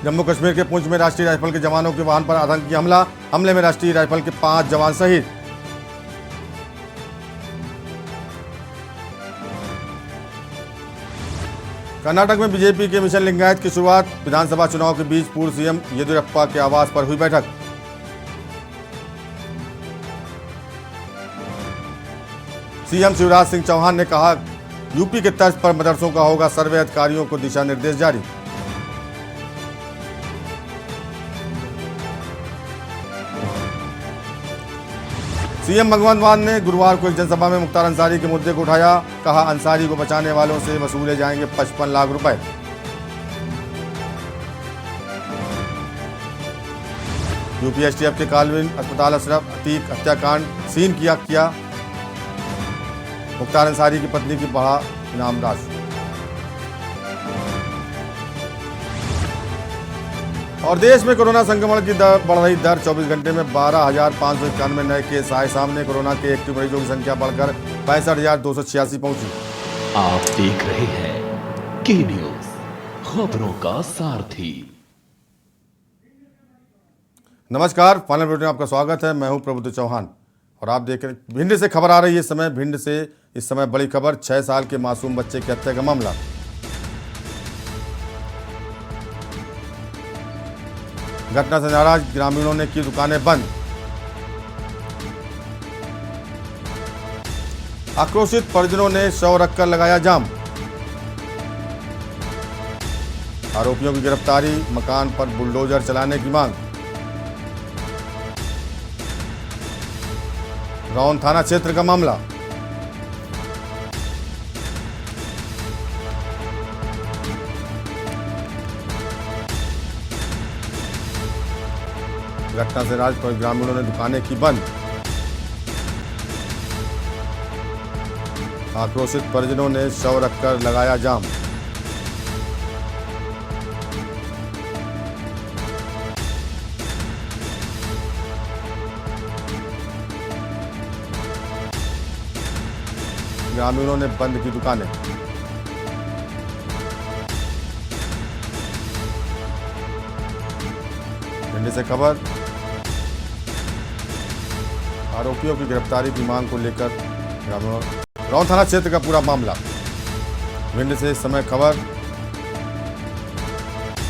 जम्मू कश्मीर के पुंछ में राष्ट्रीय राइफल के जवानों के वाहन पर आतंकी हमला। हमले में राष्ट्रीय राइफल के 5 जवान शहीद। कर्नाटक में बीजेपी के मिशन लिंगायत की शुरुआत। विधानसभा चुनाव के बीच पूर्व सीएम येदियुरप्पा के आवास पर हुई बैठक। सीएम शिवराज सिंह चौहान ने कहा, यूपी के तर्ज पर मदरसों का होगा सर्वे, अधिकारियों को दिशा निर्देश जारी। सीएम भगवंत मान ने गुरुवार को एक जनसभा में मुख्तार अंसारी के मुद्दे को उठाया। कहा, अंसारी को बचाने वालों से वसूले जाएंगे 55 लाख रुपए। यूपी एसटीएफ के कालविन अस्पताल अशरफ अतीक हत्याकांड सीन किया मुख्तार अंसारी की पत्नी की बढ़ा इनाम राशि। और देश में कोरोना संक्रमण की बढ़ रही दर। 24 घंटे में 12,591 नए केस आए सामने। कोरोना के एक्टिव मरीजों की संख्या बढ़कर 65,286 पहुंची। आप देख रहे हैं के न्यूज, खबरों का सारथी। नमस्कार, फाइनल बुलेटिन में आपका स्वागत है। मैं हूं प्रबुद्ध चौहान और आप देख रहे हैं भिंड से खबर आ रही है इस समय। भिंड से इस समय बड़ी खबर, 6 साल के मासूम बच्चे की हत्या का मामला। घटना से नाराज ग्रामीणों ने की दुकानें बंद। आक्रोशित परिजनों ने शव रखकर लगाया जाम। आरोपियों की गिरफ्तारी, मकान पर बुलडोजर चलाने की मांग। रौन थाना क्षेत्र का मामला। घटना से नाराज ग्रामीणों ने दुकानें की बंद। आक्रोशित परिजनों ने शव रखकर लगाया जाम। ग्रामीणों ने बंद की दुकानें। भिंड से खबर, आरोपियों की गिरफ्तारी की मांग को लेकर ग्रामीणों। रौन थाना क्षेत्र का पूरा मामला। भिंड से इस समय खबर,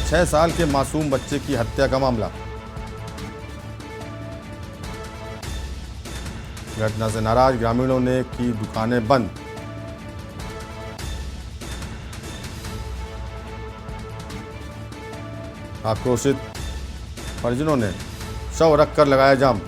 6 साल के मासूम बच्चे की हत्या का मामला। घटना से नाराज ग्रामीणों ने की दुकानें बंद। आक्रोशित परिजनों ने शव रखकर लगाया जाम।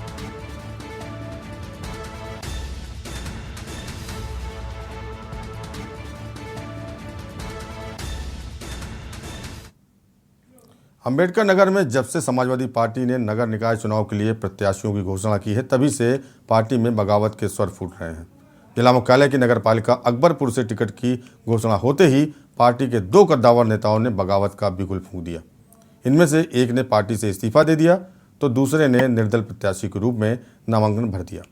अंबेडकर नगर में जब से समाजवादी पार्टी ने नगर निकाय चुनाव के लिए प्रत्याशियों की घोषणा की है, तभी से पार्टी में बगावत के स्वर फूट रहे हैं। जिला मुख्यालय की नगर पालिका अकबरपुर से टिकट की घोषणा होते ही पार्टी के 2 कद्दावर नेताओं ने बगावत का बिगुल फूंक दिया। इनमें से एक ने पार्टी से इस्तीफा दे दिया तो दूसरे ने निर्दल प्रत्याशी के रूप में नामांकन भर दिया।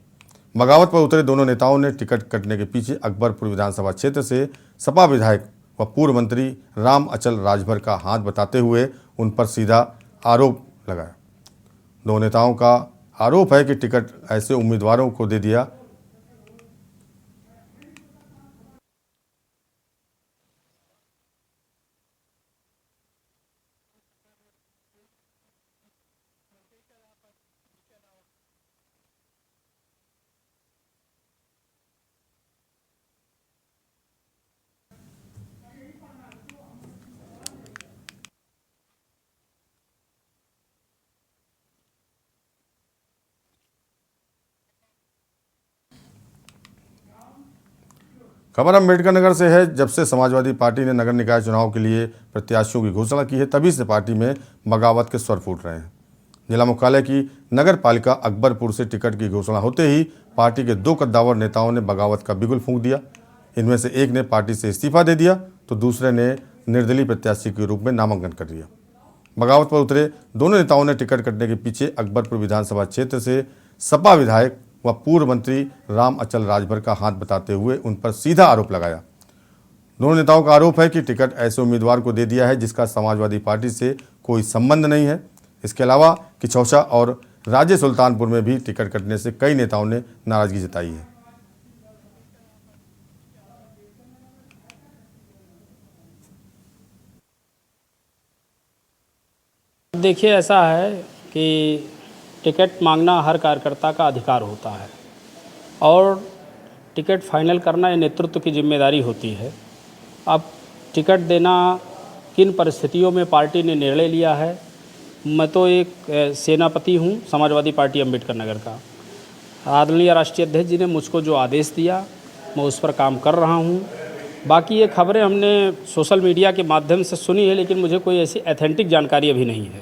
बगावत पर उतरे दोनों नेताओं ने टिकट कटने के पीछे अकबरपुर विधानसभा क्षेत्र से सपा विधायक व पूर्व मंत्री राम अचल राजभर का हाथ बताते हुए उन पर सीधा आरोप लगाया। दो नेताओं का आरोप है कि टिकट ऐसे उम्मीदवारों को दे दिया खबर अम्बेडकर नगर से है। जब से समाजवादी पार्टी ने नगर निकाय चुनाव के लिए प्रत्याशियों की घोषणा की है, तभी से पार्टी में बगावत के स्वर फूट रहे हैं। जिला मुख्यालय की नगर पालिका अकबरपुर से टिकट की घोषणा होते ही पार्टी के 2 कद्दावर नेताओं ने बगावत का बिगुल फूंक दिया। इनमें से एक ने पार्टी से इस्तीफा दे दिया तो दूसरे ने निर्दलीय प्रत्याशी के रूप में नामांकन कर दिया। बगावत पर उतरे दोनों नेताओं ने टिकट कटने के पीछे अकबरपुर विधानसभा क्षेत्र से सपा विधायक व पूर्व मंत्री राम अचल राजभर का हाथ बताते हुए उन पर सीधा आरोप लगाया। दोनों नेताओं का आरोप है कि टिकट ऐसे उम्मीदवार को दे दिया है जिसका समाजवादी पार्टी से कोई संबंध नहीं है। इसके अलावा किचौसा और राजे सुल्तानपुर में भी टिकट कटने से कई नेताओं ने नाराजगी जताई है। देखिए, ऐसा है कि टिकट मांगना हर कार्यकर्ता का अधिकार होता है और टिकट फाइनल करना ये नेतृत्व की जिम्मेदारी होती है। अब टिकट देना किन परिस्थितियों में पार्टी ने निर्णय लिया है, मैं तो एक सेनापति हूँ समाजवादी पार्टी अम्बेडकर नगर का। आदरणीय राष्ट्रीय अध्यक्ष जी ने मुझको जो आदेश दिया मैं उस पर काम कर रहा हूँ। बाकी ये खबरें हमने सोशल मीडिया के माध्यम से सुनी है, लेकिन मुझे कोई ऐसी ऑथेंटिक जानकारी अभी नहीं है।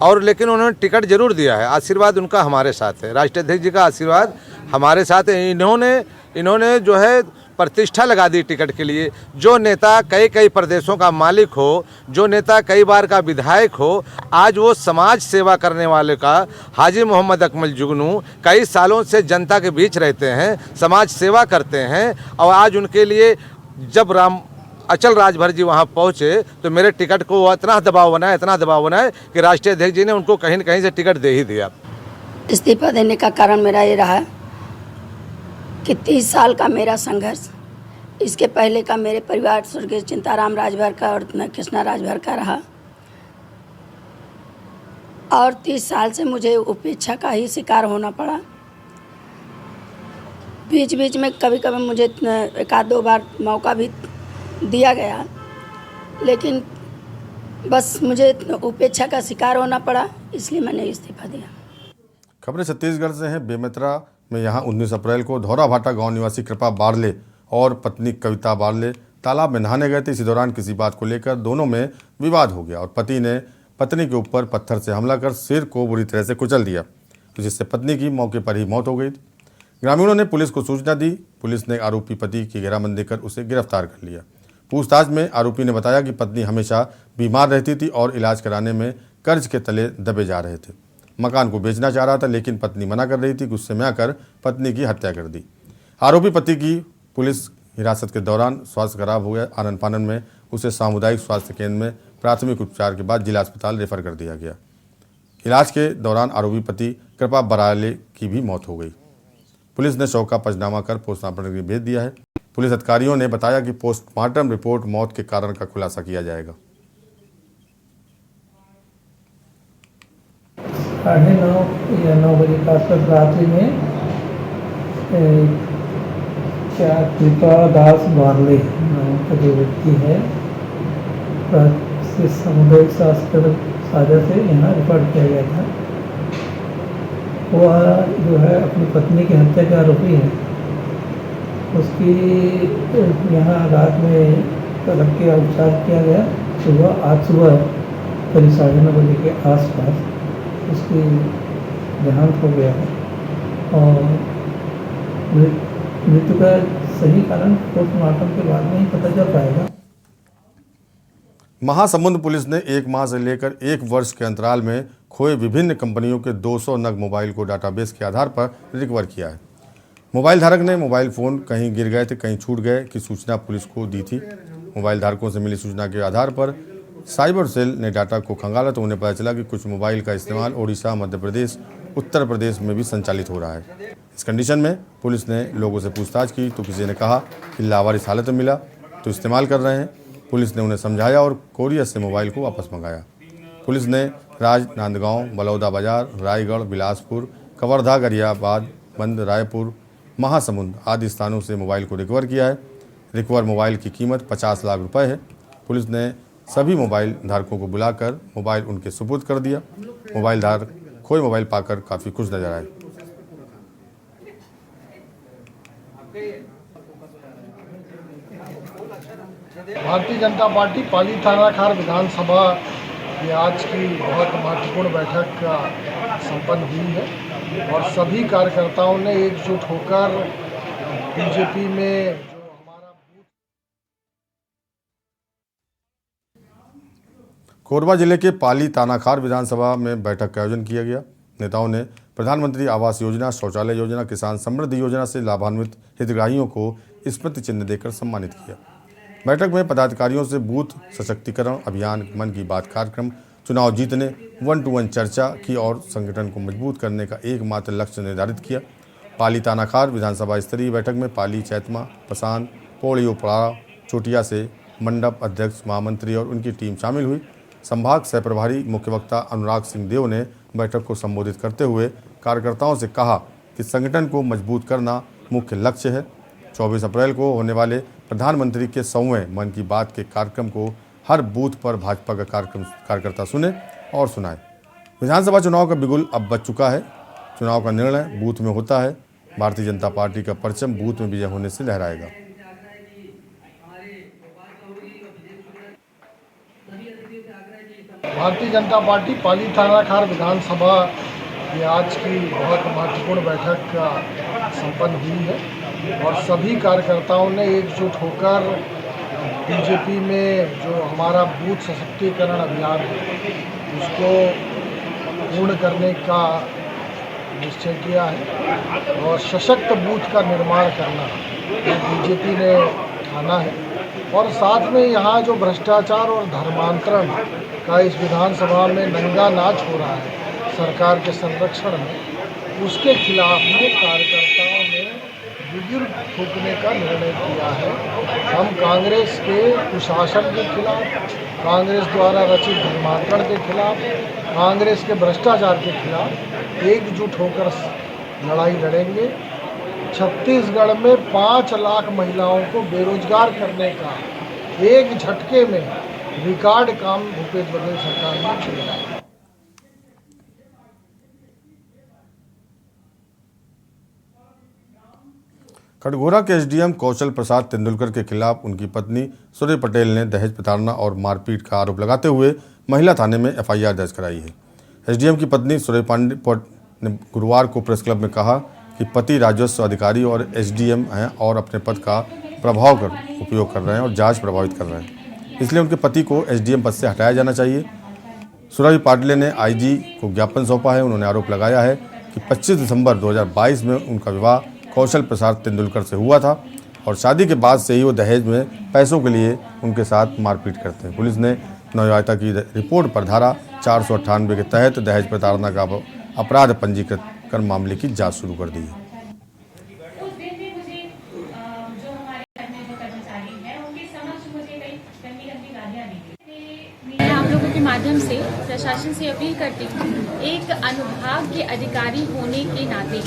और लेकिन उन्होंने टिकट जरूर दिया है, आशीर्वाद उनका हमारे साथ है, राष्ट्रीय अध्यक्ष जी का आशीर्वाद हमारे साथ है। इन्होंने जो है प्रतिष्ठा लगा दी टिकट के लिए। जो नेता कई प्रदेशों का मालिक हो, जो नेता कई बार का विधायक हो, आज वो समाज सेवा करने वाले का हाजी मोहम्मद अकमल जुगनू कई सालों से जनता के बीच रहते हैं, समाज सेवा करते हैं। और आज उनके लिए जब अचल राजभर जी वहाँ पहुँचे तो मेरे टिकट को इतना दबाव बनाए कि राष्ट्रीय अध्यक्ष जी ने उनको कहीं न कहीं से टिकट दे ही दिया। इस्तीफा देने का कारण मेरा ये रहा कि 30 साल का मेरा संघर्ष, इसके पहले का मेरे परिवार स्वर्गीय चिंताराम राजभर का और कृष्णा राजभर का रहा, और 30 साल से मुझे उपेक्षा का ही शिकार होना पड़ा। बीच में कभी मुझे एक आध दो बार मौका भी दिया गया, लेकिन बस मुझे उपेक्षा का शिकार होना पड़ा, इसलिए मैंने इस्तीफा दिया। खबरें छत्तीसगढ़ से हैं। बेमेतरा में यहाँ 19 अप्रैल को धौरा भाटा गांव निवासी कृपा बारले और पत्नी कविता बारले तालाब में नहाने गए थे। इसी दौरान किसी बात को लेकर दोनों में विवाद हो गया और पति ने पत्नी के ऊपर पत्थर से हमला कर सिर को बुरी तरह से कुचल दिया, जिससे पत्नी की मौके पर ही मौत हो गई। ग्रामीणों ने पुलिस को सूचना दी। पुलिस ने आरोपी पति की घेराबंदी कर उसे गिरफ्तार कर लिया। पूछताछ में आरोपी ने बताया कि पत्नी हमेशा बीमार रहती थी और इलाज कराने में कर्ज के तले दबे जा रहे थे। मकान को बेचना चाह रहा था, लेकिन पत्नी मना कर रही थी। गुस्से में आकर पत्नी की हत्या कर दी। आरोपी पति की पुलिस हिरासत के दौरान स्वास्थ्य खराब हो गया। आनन फानन में उसे सामुदायिक स्वास्थ्य केंद्र में प्राथमिक उपचार के बाद जिला अस्पताल रेफर कर दिया गया। इलाज के दौरान आरोपी पति कृपा बराले की भी मौत हो गई। पुलिस ने शव का पंचनामा कर पोस्टमार्टम के लिए भेज दिया है। पुलिस अधिकारियों ने बताया कि पोस्टमार्टम रिपोर्ट मौत के कारण का खुलासा किया जाएगा। 9:30 या 9 बजे के आसपास रात्रि में कृपा दास बारले नाम का जो व्यक्ति है से सामुदायिक स्वास्थ्य साझा से यहाँ रिपोर्ट किया गया था। वह जो है अपनी पत्नी की हत्या के आरोपी है। उसकी यहाँ रात में रख के उपचार किया गया। आज सुबह करीब 9:30 बजे के आसपास उसकी देहांत हो गया है और मृत्यु का सही कारण पोस्टमार्टम के बाद में ही पता चल पाएगा। महासमुंद पुलिस ने 1 माह से लेकर 1 वर्ष के अंतराल में खोए विभिन्न कंपनियों के 200 नग मोबाइल को डाटाबेस के आधार पर रिकवर किया है। मोबाइल धारक ने मोबाइल फ़ोन कहीं गिर गए थे, कहीं छूट गए की सूचना पुलिस को दी थी। मोबाइल धारकों से मिली सूचना के आधार पर साइबर सेल ने डाटा को खंगाला तो उन्हें पता चला कि कुछ मोबाइल का इस्तेमाल ओडिशा, मध्य प्रदेश, उत्तर प्रदेश में भी संचालित हो रहा है। इस कंडीशन में पुलिस ने लोगों से पूछताछ की तो किसी ने कहा कि लावारिस हालत में मिला तो इस्तेमाल कर रहे हैं। पुलिस ने उन्हें समझाया और कोरियर से मोबाइल को वापस मंगाया। पुलिस ने राजनांदगांव, बलौदा बाजार, रायगढ़, बिलासपुर, कवर्धा, गरियाबाद, बंद, रायपुर, महासमुंद आदि स्थानों से मोबाइल को रिकवर किया है। रिकवर मोबाइल की कीमत 50 लाख रुपए है। पुलिस ने सभी मोबाइल धारकों को बुलाकर मोबाइल उनके सुपुर्द कर दिया। मोबाइल धारक खोए मोबाइल पाकर काफ़ी खुश नजर आए। भारतीय जनता पार्टी पाली थानाखार विधानसभा की आज की बहुत महत्वपूर्ण बैठक संपन्न हुई है और सभी कार्यकर्ताओं ने एकजुट होकर बीजेपी में जो हमारा कोरबा जिले के पाली तानाखार विधानसभा में बैठक का आयोजन किया गया। नेताओं ने प्रधानमंत्री आवास योजना, शौचालय योजना, किसान समृद्धि योजना से लाभान्वित हितग्राहियों को स्मृति चिन्ह देकर सम्मानित किया। बैठक में पदाधिकारियों से बूथ सशक्तिकरण अभियान, मन की बात कार्यक्रम, चुनाव जीतने 1-to-1 चर्चा की और संगठन को मजबूत करने का एकमात्र लक्ष्य निर्धारित किया। पाली तानाखार विधानसभा स्तरीय बैठक में पाली, चैतमा, पसान, पौड़ी, उपराड़ा, चोटिया से मंडप अध्यक्ष, महामंत्री और उनकी टीम शामिल हुई। संभाग सह प्रभारी मुख्य वक्ता अनुराग सिंह देव ने बैठक को संबोधित करते हुए कार्यकर्ताओं से कहा कि संगठन को मजबूत करना मुख्य लक्ष्य है। 24 अप्रैल को होने वाले प्रधानमंत्री के 100वें मन की बात के कार्यक्रम को हर बूथ पर भाजपा का कार्यकर्ता सुने और सुनाए। विधानसभा चुनाव का बिगुल अब बज चुका है। चुनाव का निर्णय बूथ में होता है। भारतीय जनता पार्टी का परचम बूथ में विजय होने से लहराएगा। भारतीय जनता पार्टी पाली थानाखार विधानसभा की आज की बहुत महत्वपूर्ण बैठक संपन्न हुई है और सभी कार्यकर्ताओं ने एकजुट होकर बीजेपी में जो हमारा बूथ सशक्तिकरण अभियान है उसको पूर्ण करने का निश्चय किया है और सशक्त बूथ का निर्माण करना ये बीजेपी ने ठाना है। और साथ में यहाँ जो भ्रष्टाचार और धर्मांतरण का इस विधानसभा में नंगा नाच हो रहा है सरकार के संरक्षण में, उसके खिलाफ में कार्यकर्ताओं ने विगिर फूंकने का निर्णय किया है। हम कांग्रेस के कुशासन के खिलाफ, कांग्रेस द्वारा रचित धर्मांतरण के खिलाफ, कांग्रेस के भ्रष्टाचार के खिलाफ एकजुट होकर लड़ाई लड़ेंगे। छत्तीसगढ़ में 5 लाख महिलाओं को बेरोजगार करने का एक झटके में रिकॉर्ड काम भूपेश बघेल सरकार ने किया है। कटघोरा के एसडीएम कौशल प्रसाद तेंदुलकर के खिलाफ उनकी पत्नी सूर्य पटेल ने दहेज प्रताड़ना और मारपीट का आरोप लगाते हुए महिला थाने में एफआईआर दर्ज कराई है। एसडीएम की पत्नी सूर्य पांडे ने गुरुवार को प्रेस क्लब में कहा कि पति राजस्व अधिकारी और एसडीएम हैं और अपने पद का प्रभाव कर उपयोग कर रहे हैं और जांच प्रभावित कर रहे हैं, इसलिए उनके पति को एसडीएम पद से हटाया जाना चाहिए। सूर्य पांडे ने आईजी को ज्ञापन सौंपा है। उन्होंने आरोप लगाया है कि 25 दिसंबर 2022 में उनका विवाह कौशल प्रसाद तेंदुलकर से हुआ था और शादी के बाद से ही वो दहेज में पैसों के लिए उनके साथ मारपीट करते हैं। पुलिस ने नवविवाहिता की रिपोर्ट पर धारा 498 के तहत दहेज प्रताड़ना का अपराध पंजीकृत कर मामले की जांच शुरू कर दी है। मैं आप लोगों के माध्यम से प्रशासन से अपील करती हूँ, एक अनुभाग के अधिकारी होने के नाते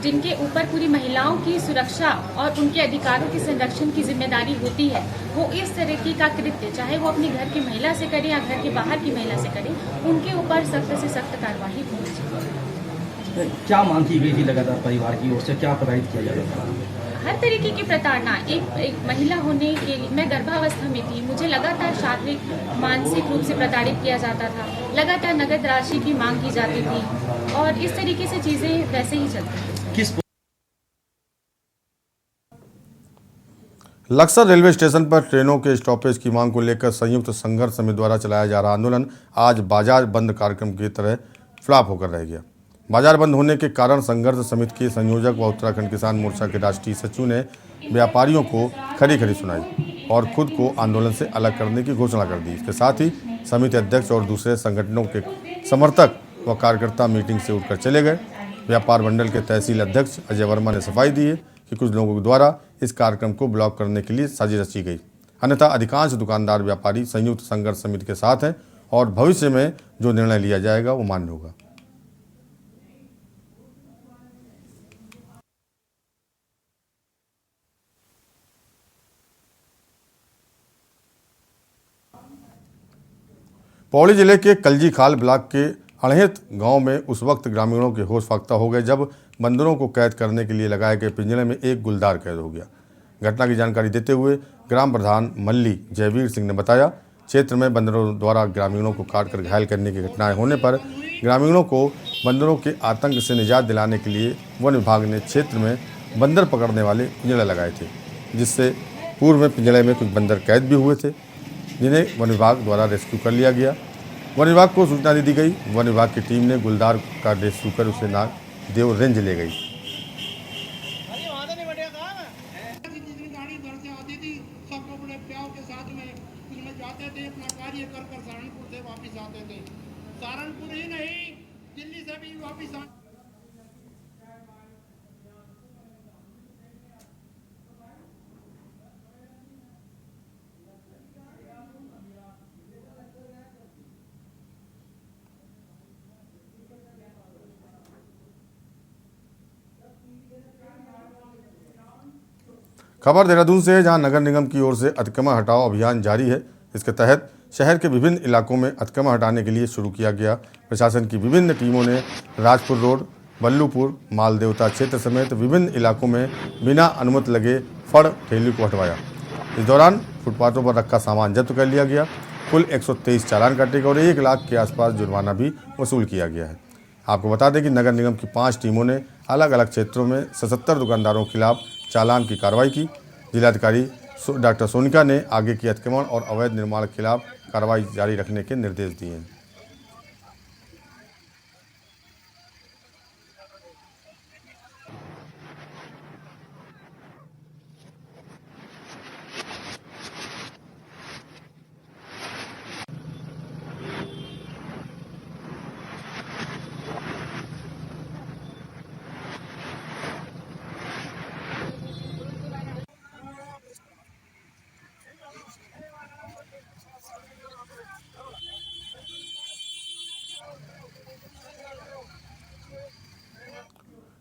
जिनके ऊपर पूरी महिलाओं की सुरक्षा और उनके अधिकारों के संरक्षण की जिम्मेदारी होती है, वो इस तरीके का कृत्य चाहे वो अपने घर की महिला से करे या घर के बाहर की महिला से करे, उनके ऊपर सख्त से सख्त कार्रवाई होनी चाहिए। क्या मांग की गई थी लगातार परिवार की ओर से, क्या प्रताड़ित किया जा रहा था? हर तरीके की प्रताड़ना। एक महिला होने के लिए मैं गर्भावस्था में थी, मुझे लगातार शारीरिक मानसिक रूप से प्रताड़ित किया जाता था, लगातार नगद राशि की मांग की जाती थी और इस तरीके से चीजें वैसे ही चलती थी। लक्सर रेलवे स्टेशन पर ट्रेनों के स्टॉपेज की मांग को लेकर संयुक्त संघर्ष समिति द्वारा चलाया जा रहा आंदोलन आज बाजार बंद कार्यक्रम की तरह फ्लॉप होकर रह गया। बाजार बंद होने के कारण संघर्ष समिति के संयोजक व उत्तराखंड किसान मोर्चा के राष्ट्रीय सचिव ने व्यापारियों को खरी खरी सुनाई और खुद को आंदोलन से अलग करने की घोषणा कर दी। इसके साथ ही समिति अध्यक्ष और दूसरे संगठनों के समर्थक व कार्यकर्ता मीटिंग से उठकर चले गए। व्यापार मंडल के तहसील अध्यक्ष अजय वर्मा ने सफाई दी है कि कुछ लोगों द्वारा इस कार्यक्रम को ब्लॉक करने के लिए साजिश रची गई, अन्यथा अधिकांश दुकानदार व्यापारी संयुक्त संघर्ष समिति के साथ हैं और भविष्य में जो निर्णय लिया जाएगा वो मान्य होगा। पौड़ी जिले के कलजी खाल ब्लॉक के अड़हित गांव में उस वक्त ग्रामीणों के होश फाख्ता हो गए जब बंदरों को कैद करने के लिए लगाए गए पिंजरे में एक गुलदार कैद हो गया। घटना की जानकारी देते हुए ग्राम प्रधान मल्ली जयवीर सिंह ने बताया, क्षेत्र में बंदरों द्वारा ग्रामीणों को काटकर घायल करने की घटनाएं होने पर ग्रामीणों को बंदरों के आतंक से निजात दिलाने के लिए वन विभाग ने क्षेत्र में बंदर पकड़ने वाले पिंजरे लगाए थे, जिससे पूर्व में पिंजरे में कुछ बंदर कैद भी हुए थे, जिन्हें वन विभाग द्वारा रेस्क्यू कर लिया गया। वन विभाग को सूचना दे दी गई। वन विभाग की टीम ने गुलदार का रेस्क्यू कर उसे नागदेव रेंज ले गई। गाड़ी घर से आती थी, सब कपड़े प्याव के साथ में उसमें जाते थे, अपना कार्य लेकर कर सहारनपुर से वापस आते थे। सहारनपुर ही नहीं, दिल्ली से भी वापस आ खबर देहरादून से है, जहां नगर निगम की ओर से अतिक्रमण हटाओ अभियान जारी है। इसके तहत शहर के विभिन्न इलाकों में अतिक्रमण हटाने के लिए शुरू किया गया। प्रशासन की विभिन्न टीमों ने राजपुर रोड, बल्लूपुर, मालदेवता क्षेत्र समेत विभिन्न इलाकों में बिना अनुमति लगे फड़ ठेली को हटवाया। इस दौरान फुटपाथों पर रखा सामान जब्त कर लिया गया। कुल 123 चालान काटे गए और 1 लाख के आसपास जुर्माना भी वसूल किया गया है। आपको बता दें कि नगर निगम की 5 टीमों ने अलग अलग क्षेत्रों में 77 दुकानदारों के खिलाफ चालान की कार्रवाई की। जिलाधिकारी डॉक्टर सोनिका ने आगे की अतिक्रमण और अवैध निर्माण के खिलाफ कार्रवाई जारी रखने के निर्देश दिए हैं।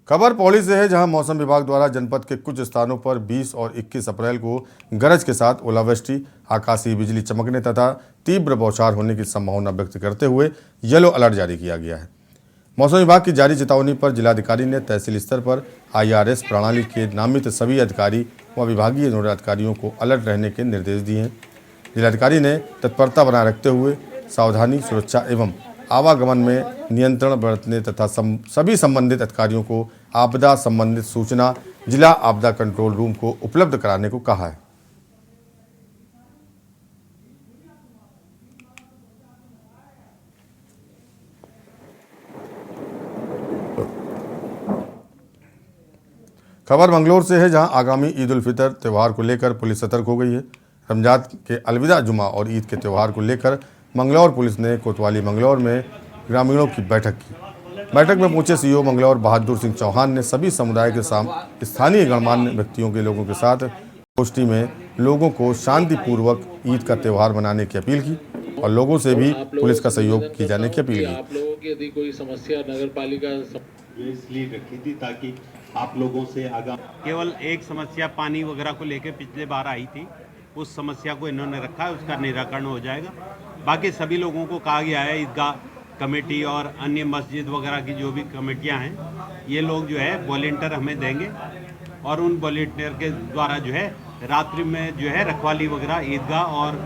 खबर पौड़ी से है, जहां मौसम विभाग द्वारा जनपद के कुछ स्थानों पर 20 और 21 अप्रैल को गरज के साथ ओलावृष्टि, आकाशीय बिजली चमकने तथा तीव्र बौछार होने की संभावना व्यक्त करते हुए येलो अलर्ट जारी किया गया है। मौसम विभाग की जारी चेतावनी पर जिलाधिकारी ने तहसील स्तर पर IRS प्रणाली के नामित सभी अधिकारी व विभागीय नोडल अधिकारियों को अलर्ट रहने के निर्देश दिए हैं। जिलाधिकारी ने तत्परता बनाए रखते हुए सावधानी, सुरक्षा एवं आवागमन में नियंत्रण बरतने तथा सभी संबंधित अधिकारियों को आपदा संबंधित सूचना जिला आपदा कंट्रोल रूम को उपलब्ध कराने को कहा है। खबर मंगलौर से है, जहां आगामी ईद उल फितर त्यौहार को लेकर पुलिस सतर्क हो गई है। रमजान के अलविदा जुमा और ईद के त्यौहार को लेकर मंगलौर पुलिस ने कोतवाली मंगलौर में ग्रामीणों की बैठक की। बैठक में पहुंचे CEO मंगलौर बहादुर सिंह चौहान ने सभी समुदाय के स्थानीय गणमान्य व्यक्तियों के लोगों के साथ गोष्ठी में लोगों को शांतिपूर्वक ईद का त्यौहार मनाने की अपील की और लोगों से भी पुलिस का सहयोग किए जाने की अपील की। आप लोगों की यदि कोई समस्या नगर पालिका इसलिए रखी थी ताकि आप लोगों से आगा केवल एक समस्या पानी वगैरह को लेकर पिछले बार आई थी, उस समस्या को इन्होंने रखा है, उसका निराकरण हो जाएगा। बाकी सभी लोगों को कहा गया है, ईदगाह कमेटी और अन्य मस्जिद वगैरह की जो भी कमेटियां हैं, ये लोग जो है वॉलेंटियर हमें देंगे और उन वॉलेंटियर के द्वारा जो है रात्रि में जो है रखवाली वगैरह ईदगाह और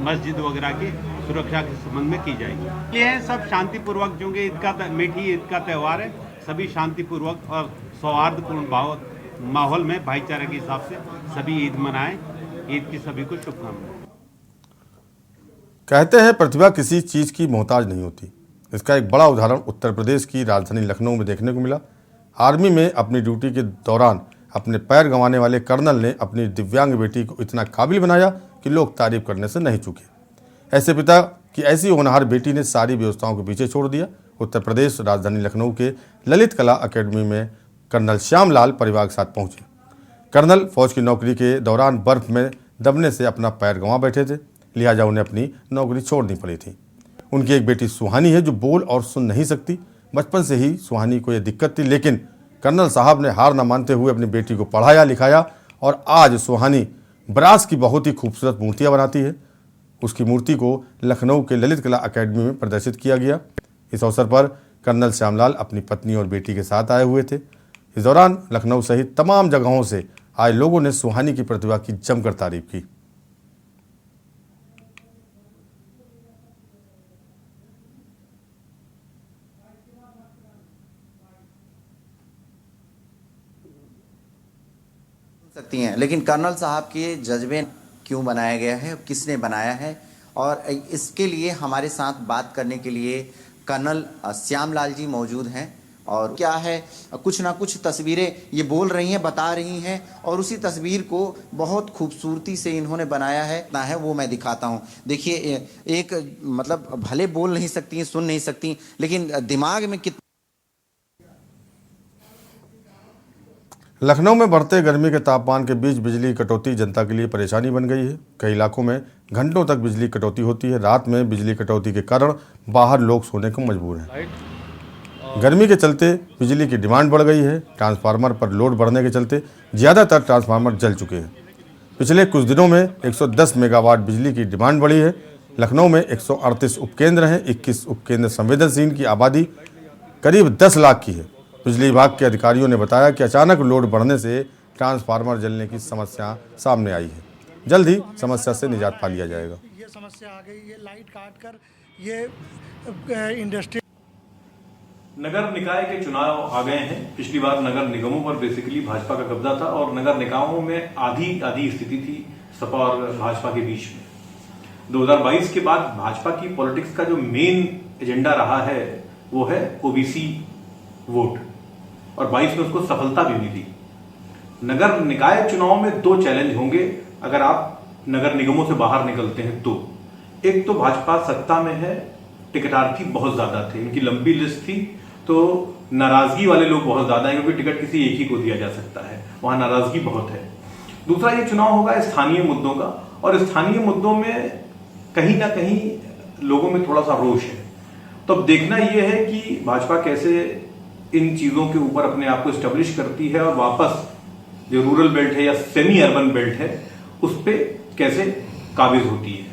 मस्जिद वगैरह की सुरक्षा के संबंध में की जाएगी। ये सब शांतिपूर्वक, क्योंकि मीठी ईद का त्यौहार है, सभी शांतिपूर्वक और सौहार्दपूर्ण माहौल में भाईचारे के हिसाब से सभी ईद मनाएं। ईद की सभी को शुभकामनाएं। कहते हैं प्रतिभा किसी चीज़ की मोहताज नहीं होती। इसका एक बड़ा उदाहरण उत्तर प्रदेश की राजधानी लखनऊ में देखने को मिला। आर्मी में अपनी ड्यूटी के दौरान अपने पैर गंवाने वाले कर्नल ने अपनी दिव्यांग बेटी को इतना काबिल बनाया कि लोग तारीफ करने से नहीं चूके। ऐसे पिता की ऐसी होनहार बेटी ने सारी व्यवस्थाओं को पीछे छोड़ दिया। उत्तर प्रदेश राजधानी लखनऊ के ललित कला अकेडमी में कर्नल श्यामलाल परिवार के साथ पहुंचे। कर्नल फौज की नौकरी के दौरान बर्फ में दबने से अपना पैर गंवा बैठे थे, लिहाजा उन्हें अपनी नौकरी छोड़नी पड़ी थी। उनकी एक बेटी सुहानी है जो बोल और सुन नहीं सकती। बचपन से ही सुहानी को यह दिक्कत थी, लेकिन कर्नल साहब ने हार न मानते हुए अपनी बेटी को पढ़ाया लिखाया और आज सुहानी ब्रास की बहुत ही खूबसूरत मूर्तियाँ बनाती है। उसकी मूर्ति को लखनऊ के ललित कला अकेडमी में प्रदर्शित किया गया। इस अवसर पर कर्नल श्यामलाल अपनी पत्नी और बेटी के साथ आए हुए थे। इस दौरान लखनऊ सहित तमाम जगहों से आए लोगों ने सुहानी की प्रतिभा की जमकर तारीफ की। सकती हैं, लेकिन कर्नल साहब के जज्बे क्यों बनाया गया है, किसने बनाया है, और इसके लिए हमारे साथ बात करने के लिए कर्नल श्यामलाल जी मौजूद हैं। और क्या है, कुछ ना कुछ तस्वीरें ये बोल रही हैं, बता रही हैं और उसी तस्वीर को बहुत खूबसूरती से इन्होंने बनाया है ना है वो मैं दिखाता हूँ। देखिए एक मतलब भले बोल नहीं सकती, सुन नहीं सकती, लेकिन दिमाग में कितना। लखनऊ में बढ़ते गर्मी के तापमान के बीच बिजली कटौती जनता के लिए परेशानी बन गई है। कई इलाकों में घंटों तक बिजली कटौती होती है। रात में बिजली कटौती के कारण बाहर लोग सोने को मजबूर हैं। गर्मी के चलते बिजली की डिमांड बढ़ गई है। ट्रांसफार्मर पर लोड बढ़ने के चलते ज़्यादातर ट्रांसफार्मर जल चुके हैं। पिछले कुछ दिनों में 110 मेगावाट बिजली की डिमांड बढ़ी है। लखनऊ में 138 उपकेंद्र हैं। 21 उपकेंद्र संवेदनशील की आबादी करीब 10 लाख की है। बिजली विभाग के अधिकारियों ने बताया कि अचानक लोड बढ़ने से ट्रांसफार्मर जलने की समस्या सामने आई है। जल्द ही समस्या से निजात पा लिया जाएगा। ये समस्या आ गई, ये लाइट काट कर ये इंडस्ट्री। नगर निकाय के चुनाव आ गए हैं। पिछली बार नगर निगमों पर बेसिकली भाजपा का कब्जा था और नगर निकायों में आधी स्थिति थी सपा और भाजपा के बीच में। 2022 के बाद भाजपा की पॉलिटिक्स का जो मेन एजेंडा रहा है वो है ओबीसी वोट और 22 में उसको सफलता भी मिली। नगर निकाय चुनाव में 2 चैलेंज होंगे अगर आप नगर निगमों से बाहर निकलते हैं तो। एक तो भाजपा सत्ता में है, टिकटार्थी बहुत ज्यादा थे, इनकी लंबी लिस्ट थी, तो नाराजगी वाले लोग बहुत ज्यादा हैं क्योंकि टिकट किसी एक ही को दिया जा सकता है, वहां नाराजगी बहुत है। दूसरा ये चुनाव होगा स्थानीय मुद्दों का और स्थानीय मुद्दों में कहीं ना कहीं लोगों में थोड़ा सा रोष है। तो अब देखना यह है कि भाजपा कैसे इन चीजों के ऊपर अपने आप को एस्टेब्लिश करती है और वापस जो रूरल बेल्ट है या सेमी अर्बन बेल्ट है उस पर कैसे काबिज होती है।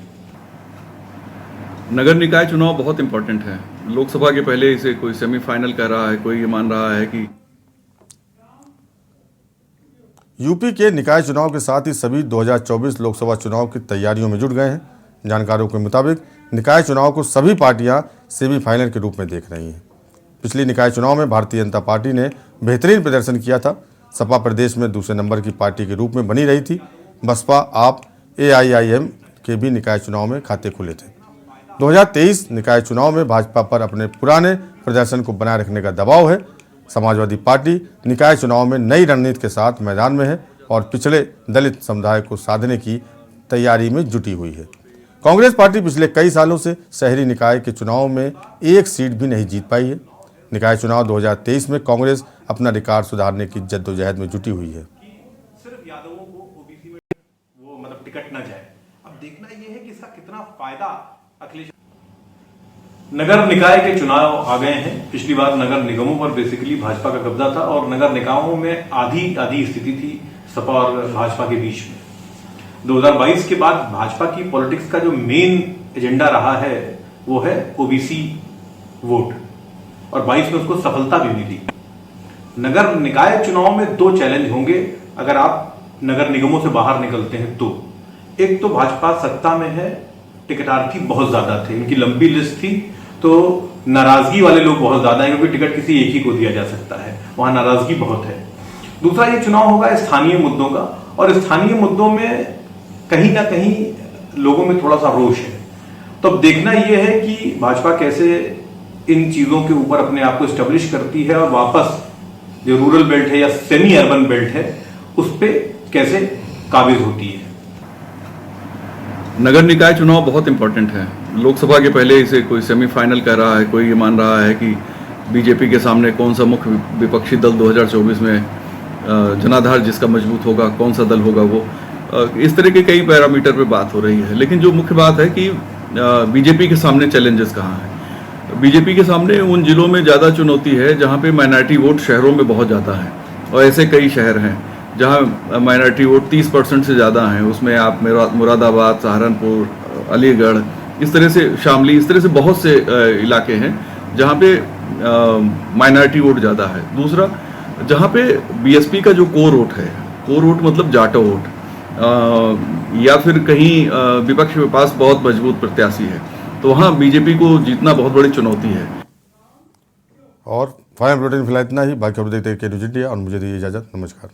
नगर निकाय चुनाव बहुत इंपॉर्टेंट है। लोकसभा के पहले इसे कोई सेमीफाइनल कह रहा है, कोई ये मान रहा है कि यूपी के निकाय चुनाव के साथ ही सभी 2024 लोकसभा चुनाव की तैयारियों में जुट गए हैं। जानकारों के मुताबिक निकाय चुनाव को सभी पार्टियां सेमीफाइनल के रूप में देख रही हैं। पिछली निकाय चुनाव में भारतीय जनता पार्टी ने बेहतरीन प्रदर्शन किया था। सपा प्रदेश में दूसरे नंबर की पार्टी के रूप में बनी रही थी। बसपा, आप, AIIM के भी निकाय चुनाव में खाते खुले थे। 2023 निकाय चुनाव में भाजपा पर अपने पुराने प्रदर्शन को बनाए रखने का दबाव है। समाजवादी पार्टी निकाय चुनाव में नई रणनीति के साथ मैदान में है और पिछड़े दलित समुदाय को साधने की तैयारी में जुटी हुई है। कांग्रेस पार्टी पिछले कई सालों से शहरी निकाय के चुनाव में एक सीट भी नहीं जीत पाई है। निकाय चुनाव 2023 में कांग्रेस अपना रिकॉर्ड सुधारने की जद्दोजहद में जुटी हुई है। सिर्फ यादवों को ओबीसी में वो मतलब टिकट न जाए। अब देखना यह है कि इसका कितना फायदा अखिलेश। नगर निकाय के चुनाव आ गए हैं। पिछली बार नगर निगमों पर बेसिकली भाजपा का कब्जा था और नगर निकायों में आधी स्थिति थी सपा और भाजपा के बीच में। 2022 के बाद भाजपा की पॉलिटिक्स का जो मेन एजेंडा रहा है वो है ओबीसी वोट और 22 में उसको सफलता भी मिली। नगर निकाय चुनाव में 2 चैलेंज होंगे अगर आप नगर निगमों से बाहर निकलते हैं तो। एक तो भाजपा सत्ता में है, टिकटार्थी बहुत ज्यादा थे, इनकी लंबी लिस्ट थी, तो नाराजगी वाले लोग बहुत ज्यादा हैं क्योंकि टिकट किसी एक ही को दिया जा सकता है, वहां नाराजगी बहुत है। दूसरा ये चुनाव होगा स्थानीय मुद्दों का और स्थानीय मुद्दों में कहीं ना कहीं लोगों में थोड़ा सा रोष है। तो अब देखना यह है कि भाजपा कैसे इन चीजों के ऊपर अपने आप को एस्टेब्लिश करती है और वापस जो रूरल बेल्ट है या सेमी अर्बन बेल्ट है उस पर कैसे काबिज होती है। नगर निकाय चुनाव बहुत इंपॉर्टेंट है। लोकसभा के पहले इसे कोई सेमीफाइनल कह रहा है, कोई ये मान रहा है कि बीजेपी के सामने कौन सा मुख्य विपक्षी दल 2024 में जनाधार जिसका मजबूत होगा, कौन सा दल होगा वो। इस तरह के कई पैरामीटर पे बात हो रही है, लेकिन जो मुख्य बात है कि बीजेपी के सामने चैलेंजेस कहाँ हैं। बीजेपी के सामने उन जिलों में ज़्यादा चुनौती है जहाँ पे माइनॉरिटी वोट शहरों में बहुत ज़्यादा है और ऐसे कई शहर हैं जहाँ माइनॉरिटी वोट 30% से ज़्यादा हैं। उसमें आप मुरादाबाद, सहारनपुर, अलीगढ़, इस तरह से शामली, इस तरह से बहुत से इलाके हैं जहाँ पे माइनॉरिटी वोट ज़्यादा है। दूसरा, जहाँ पे बीएसपी का जो कोर वोट है, कोर वोट मतलब जाटो वोट, या फिर कहीं विपक्ष के पास बहुत मजबूत प्रत्याशी है, तो वहाँ बीजेपी को जीतना बहुत बड़ी चुनौती है। और फाइनल बुलेटिन फिलहाल इतना ही। बाकी खबर देखते हैं न्यूज़ इंडिया और मुझे दीजिए इजाज़त। नमस्कार।